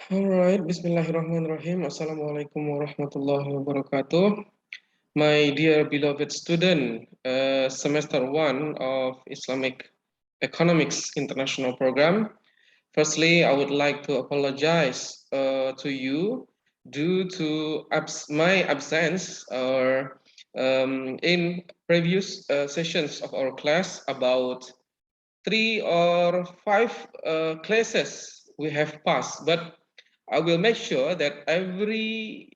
All right, Bismillahirrahmanirrahim. Assalamualaikum warahmatullahi wabarakatuh. My dear beloved student, semester 1 of Islamic Economics International Program. Firstly, I would like to apologize to you due to my absence or in previous sessions of our class. About 3 or 5 classes we have passed, but I will make sure that every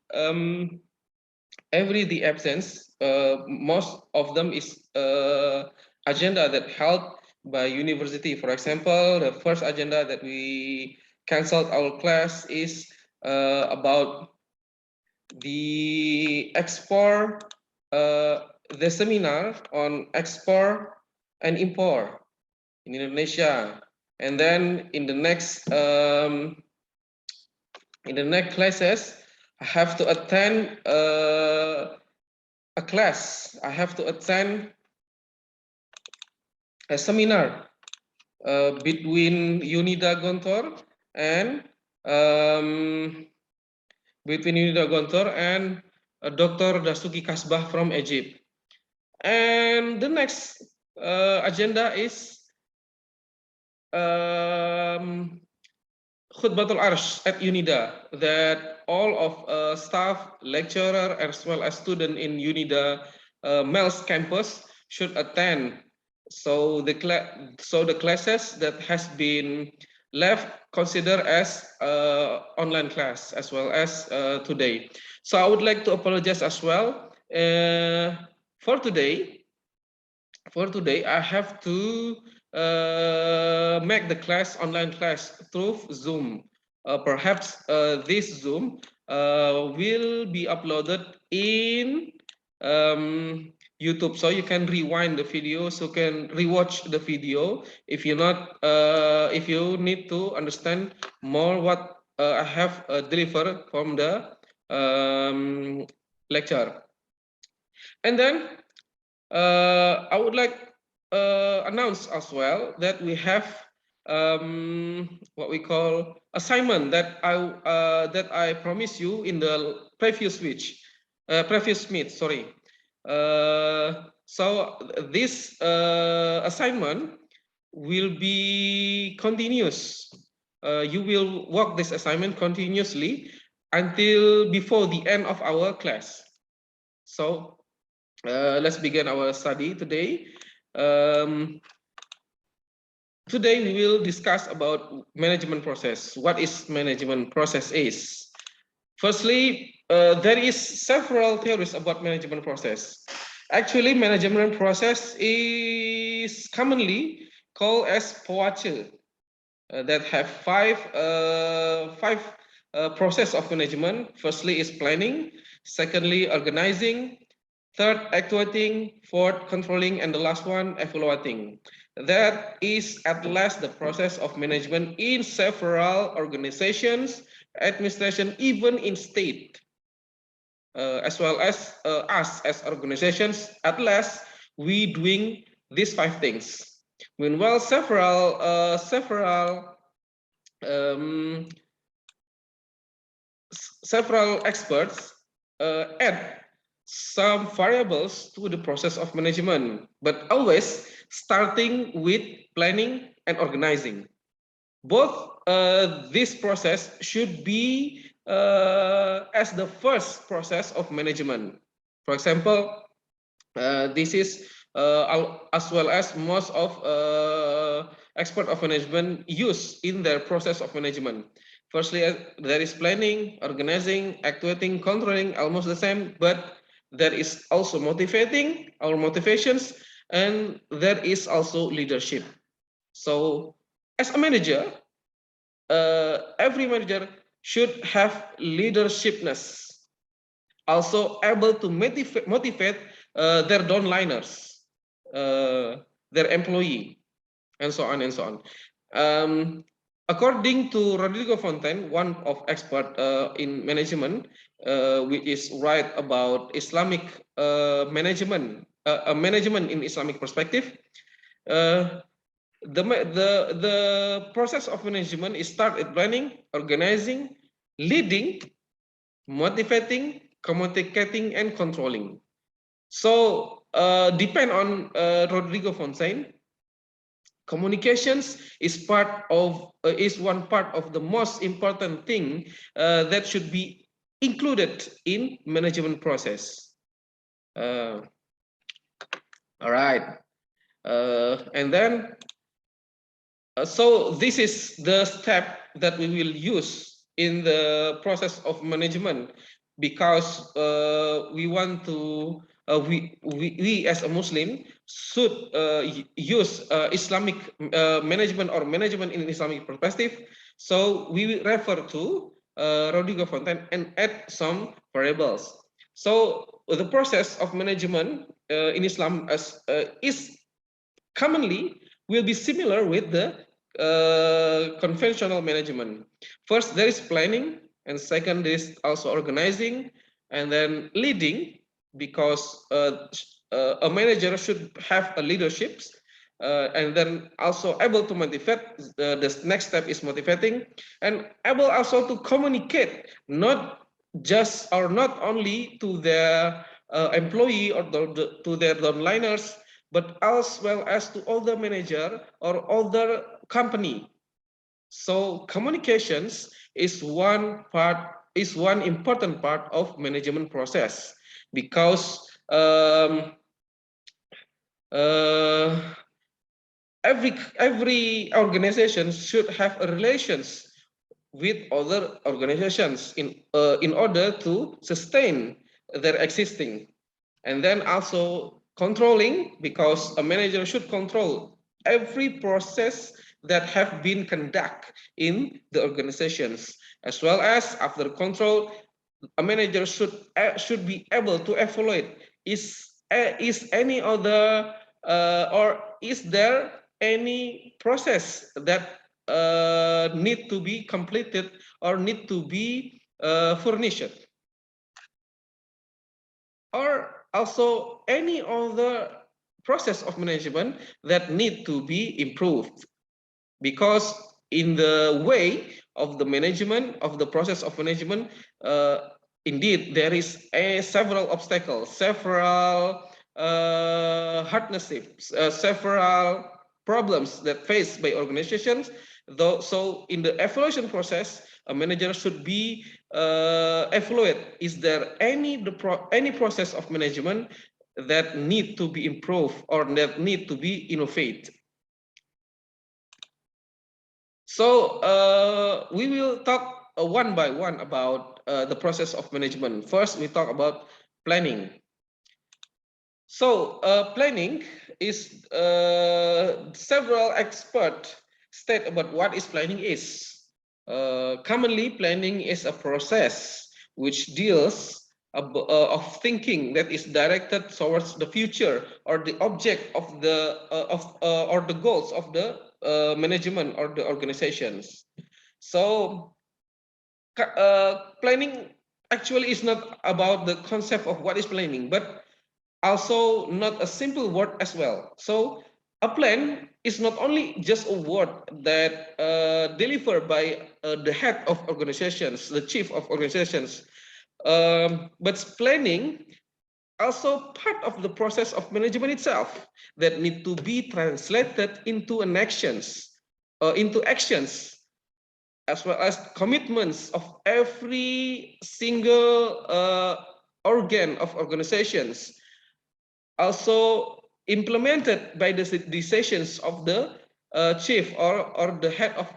the absence, most of them is agenda that held by university. For example, the first agenda that we canceled our class is about the export, the seminar on export and import in Indonesia, and then in the next classes, I have to attend a class. I have to attend a seminar between UNIDA Gontor and Dr. Dasuki Kasbah from Egypt. And the next agenda is Khutbatul Arsh at UNIDA, that all of staff, lecturer, as well as student in UNIDA Mel's campus should attend. So the classes that has been left consider as online class as well as today. So I would like to apologize as well for today. I have to make the class online class through Zoom. Perhaps this Zoom will be uploaded in YouTube, so you can rewind the video, so you can rewatch the video if you're not if you need to understand more what I have delivered from the lecture. And then I would like announce as well that we have what we call assignment that I promised you in the previous meet. Sorry. So this assignment will be continuous. You will work this assignment continuously until before the end of our class. So let's begin our study today. Today we will discuss about management process. What is management process is? Firstly, there is several theories about management process. Actually, management process is commonly called as POACE, that have five process of management. Firstly is planning, secondly organizing, third actuating, fourth controlling, and the last one evaluating. That is at last the process of management in several organizations, administration, even in state, as well as us as organizations. At last we doing these 5 things. Meanwhile, several experts add some variables to the process of management, but always starting with planning and organizing. Both this process should be as the first process of management. For example, this is as well as most of expert of management use in their process of management. Firstly, there is planning, organizing, actuating, controlling, almost the same, but there is also motivating, our motivations, and there is also leadership. So as a manager, every manager should have leadershipness, also able to motivate their downliners, their employee, and so on and so on. According to Rodrigo Fontaine, one of expert in management, which is write about Islamic management, management in Islamic perspective, the process of management is start at planning, organizing, leading, motivating, communicating, and controlling. So depend on Rodrigo Fontaine. Communications is one part of the most important thing that should be included in management process. All right, and then so this is the step that we will use in the process of management, because we want to we as a Muslim should use Islamic management or management in Islamic perspective. So we will refer to Rodrigo Fontaine and add some variables. So the process of management in Islam is commonly will be similar with the conventional management. First, there is planning, and second is also organizing, and then leading, because a manager should have a leadership, and then also able to motivate. The next step is motivating, and able also to communicate, not just or not only to their employee or to their downliners, but as well as to other manager or other company. So communications is one important part of management process, because uh, every organization should have a relations with other organizations in order to sustain their existing. And then also controlling, because a manager should control every process that have been conducted in the organizations, as well as after control, a manager should be able to evaluate is any other or is there any process that need to be completed or need to be furnished, or also any other process of management that need to be improved. Because in the way of the management of the process of management, indeed there is several obstacles, several hardships, several problems that faced by organizations. So in the evaluation process, a manager should be evaluate, is there any process of management that need to be improved or that need to be innovated. So we will talk one by one about the process of management. First, we talk about planning. So planning is several experts state about what is planning is. Commonly, planning is a process which deals of thinking that is directed towards the future or the object of the or the goals of the management or the organizations. So planning actually is not about the concept of what is planning, but also not a simple word as well. So a plan is not only just a word that delivered by the head of organizations, the chief of organizations, but planning also part of the process of management itself that need to be translated into into actions, as well as commitments of every single organ of organizations, also implemented by the decisions of the chief or the head of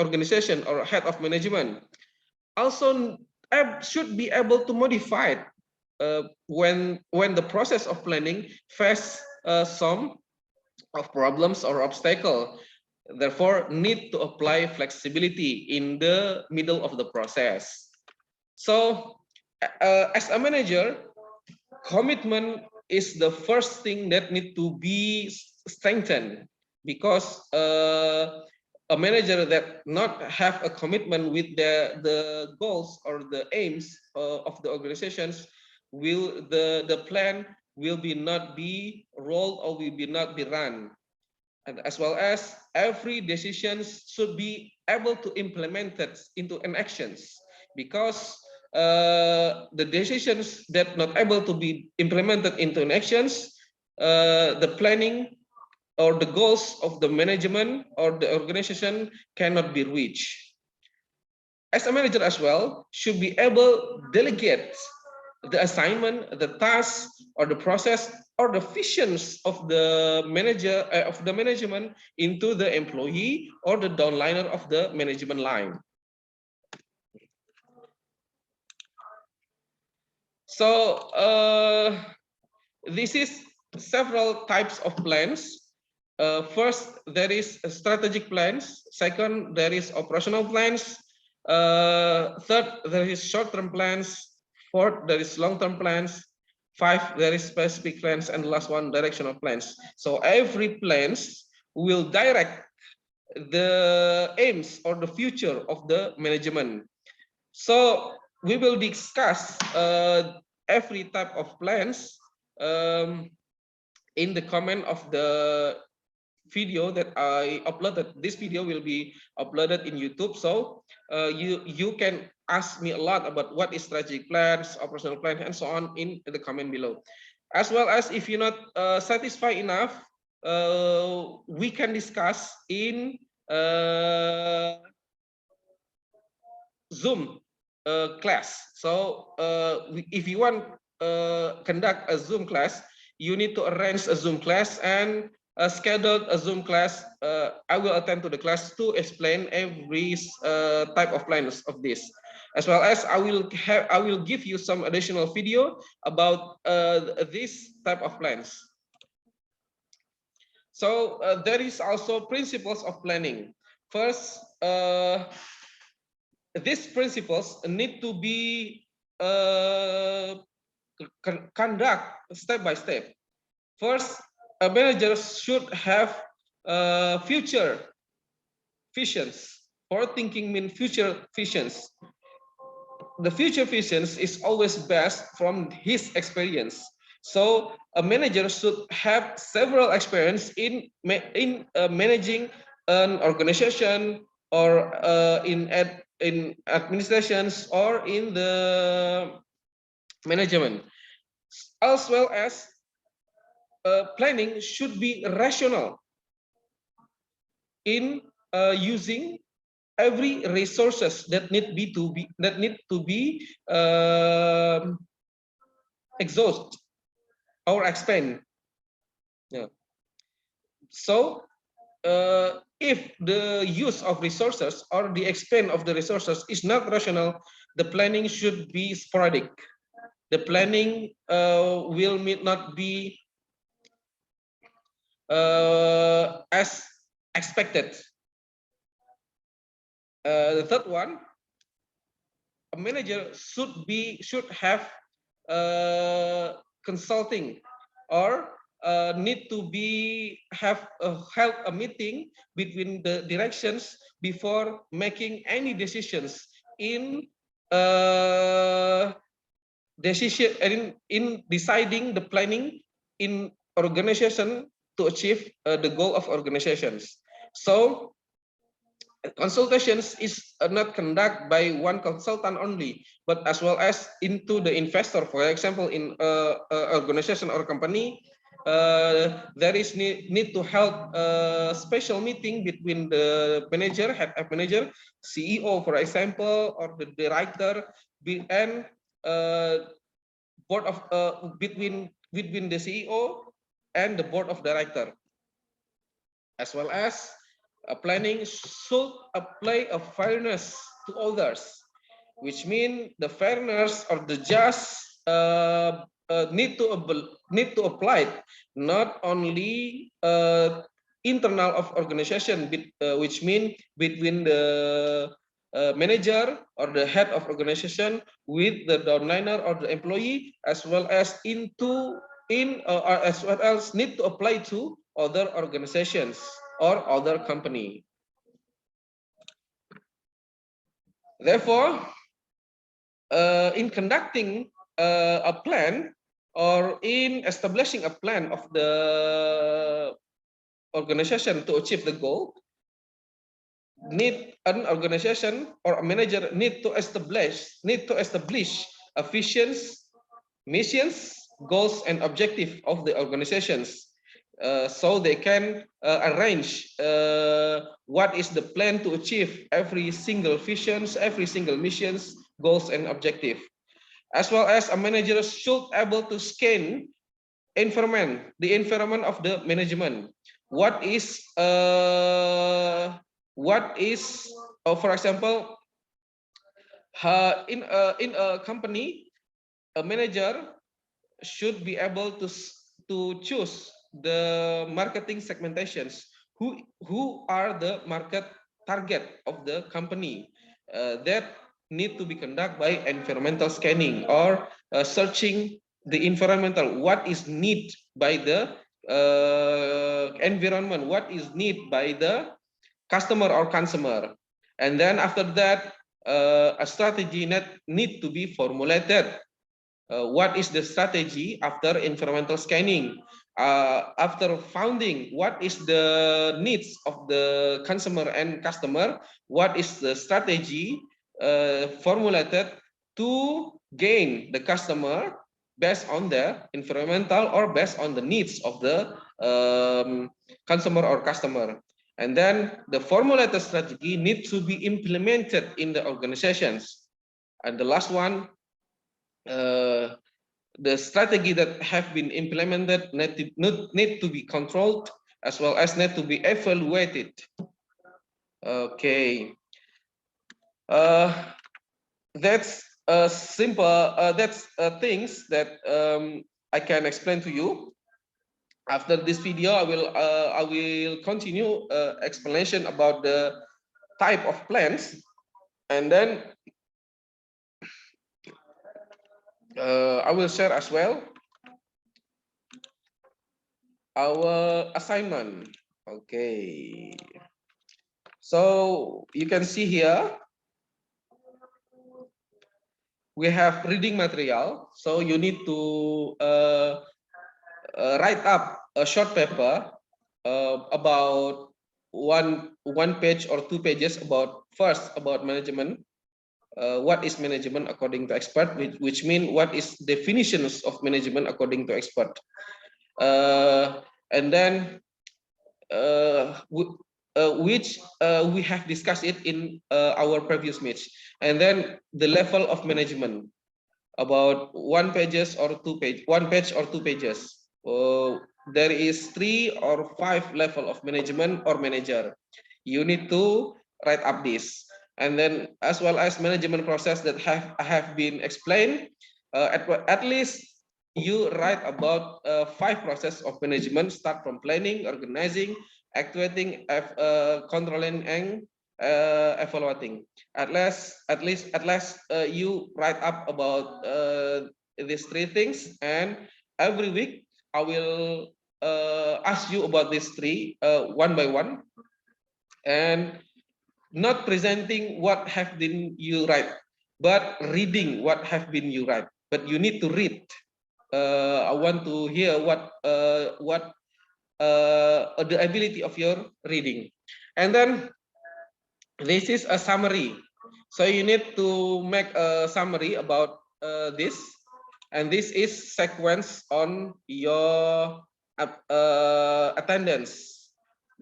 organization or head of management. Also should be able to modify when the process of planning face some of problems or obstacle, therefore need to apply flexibility in the middle of the process. So as a manager, commitment is the first thing that need to be strengthened, because a manager that not have a commitment with the goals or the aims of the organizations, will the plan will be not be rolled or will be not be run. and as well as every decision should be able to implement it into an actions, because the decisions that not able to be implemented into an actions, the planning or the goals of the management or the organization cannot be reached. As a manager as well, should be able delegate the assignment, the task, or the process, or the visions of the manager of the management into the employee or the downliner of the management line. So this is several types of plans. First, there is strategic plans. Second, there is operational plans. Third, there is short-term plans. Fourth, there is long-term plans. Five, there is specific plans, and the last one, directional plans. So every plans will direct the aims or the future of the management. So we will discuss every type of plans in the comment of the video that I uploaded. This video will be uploaded in YouTube. So you can ask me a lot about what is strategic plans, operational plan, and so on in the comment below. As well as if you're not satisfied enough, we can discuss in Zoom class. So if you want conduct a Zoom class, you need to arrange a Zoom class and schedule a Zoom class. I will attend to the class to explain every type of plans of this, as well as I will give you some additional video about this type of plans. So there is also principles of planning. First, these principles need to be conduct step by step. First, a manager should have future visions. Forward thinking means future visions. The future visions is always best from his experience. So a manager should have several experience in managing an organization or in administrations or in the management, as well as planning should be rational in using every resources that need to be exhaust or expand. Yeah. So if the use of resources or the expand of the resources is not rational, the planning should be sporadic. The planning will not be as expected. The third one, a manager should have consulting or need to have held a meeting between the directions before making any decisions in in deciding the planning in organization to achieve the goal of organizations. So consultations is not conducted by one consultant only, but as well as into the investor. For example, in organization or company, there is need to hold a special meeting between the manager, head of manager, CEO, for example, or the director, and board of between the CEO and the board of director, as well as planning should apply a fairness to others, which means the fairness of the just need to apply not only internal of organization, which means between the manager or the head of organization with the downliner or the employee, as well as as well as need to apply to other organizations or other company. Therefore, in conducting a plan or in establishing a plan of the organization to achieve the goal, need an organization or a manager need to establish efficient missions, goals, and objective of the organizations, so they can arrange what is the plan to achieve every single visions, every single missions, goals, and objective. As well as a manager should able to scan the environment of the management. What is for example, in a company, a manager should be able to choose the marketing segmentations. Who are the market target of the company that need to be conducted by environmental scanning or searching the environmental, what is need by the environment, what is need by the customer or consumer. And then after that, a strategy need to be formulated. What is the strategy after environmental scanning? After founding, what is the needs of the consumer and customer? What is the strategy formulated to gain the customer based on the environmental or based on the needs of the consumer or customer? And then the formulated strategy needs to be implemented in the organizations. And the last one, the strategy that have been implemented need to be controlled as well as need to be evaluated. Okay, that's simple. That's things that I can explain to you. After this video, I will continue explanation about the type of plans, and then I will share as well our assignment. Okay, so you can see here we have reading material, so you need to write up a short paper about one page or 2 pages about management. What is management according to expert, which means what is definitions of management according to expert, and then which we have discussed it in our previous meet, and then the level of management about 1 page or 2 pages. There is 3 or 5 level of management or manager. You need to write up this. And then as well as management process that have been explained, at least you write about 5 process of management, start from planning, organizing, activating, controlling, and evaluating. At least you write up about these 3 things, and every week I will ask you about these 3 one by one, and not presenting what have been you write, but reading what have been you write. But you need to read. I want to hear what the ability of your reading. And then this is a summary. So you need to make a summary about this. And this is sequence on your attendance.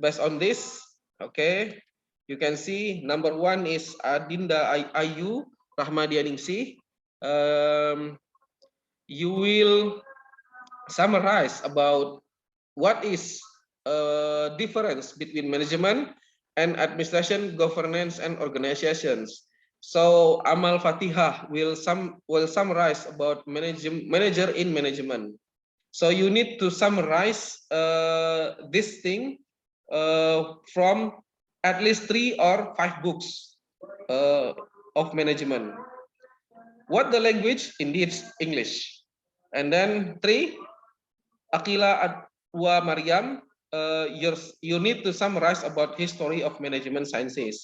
Based on this, okay, you can see number 1 is Adinda Ayu Rahmadianingsih. You will summarize about what is difference between management and administration, governance, and organizations. So Amal Fatihah will summarize about manager in management. So you need to summarize this thing from at least 3 or 5 books of management. What the language? Indeed, English. And then 3, Akila Adwa Mariam, you need to summarize about history of management sciences.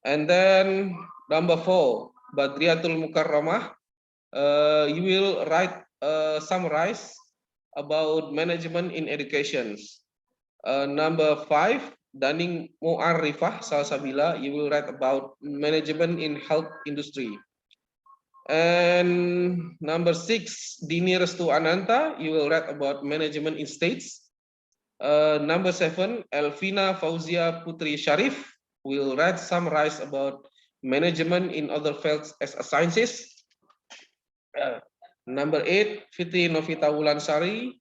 And then number 4, Badriatul Mukarramah, you will write summarize about management in education. Number 5, Daning Mu'arifah Salsabila, you will write about management in health industry. And number 6, Dini Restu Ananta, you will write about management in states. Number 7, Elvina Fauzia Putri Sharif will summarize about management in other fields as sciences. Number 8, Fitri Novita Wulansari,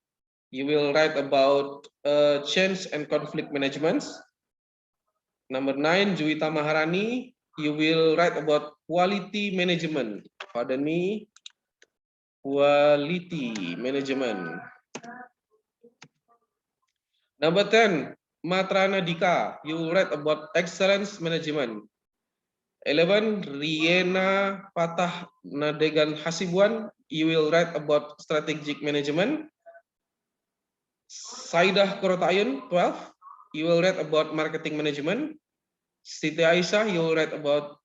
you will write about change and conflict management. Number 9, Juwita Maharani, you will write about quality management. Pardon me, quality management. Number 10, Matrana Dika, you will write about excellence management. 11, Riena Patah Nadegan Hasibuan, you will write about strategic management. Saidah Korotayun, 12, you will write about marketing management. Siti Aisyah, you will write about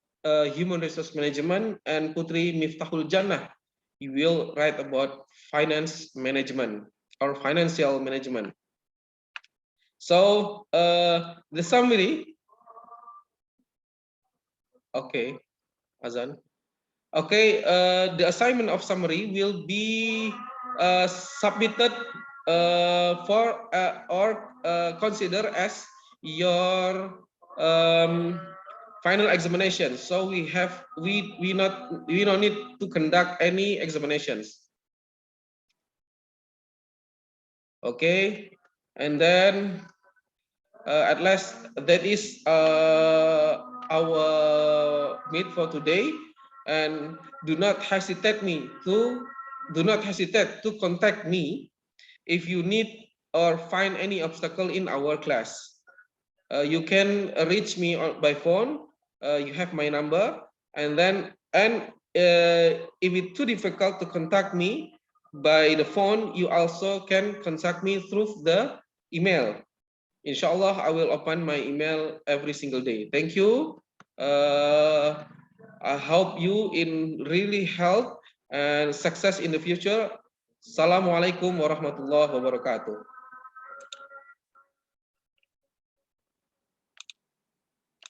human resource management. And Putri Miftahul Jannah, you will write about finance management or financial management. So the summary, okay, Azan. Okay, the assignment of summary will be submitted for or consider as your final examination. So we don't need to conduct any examinations. Okay, and then at last that is our meet for today. And do not hesitate to contact me if you need or find any obstacle in our class. You can reach me by phone. You have my number, and if it's too difficult to contact me by the phone, you also can contact me through the email. Inshallah, I will open my email every single day. Thank you. I hope you in really health and success in the future. Assalamualaikum warahmatullahi wabarakatuh.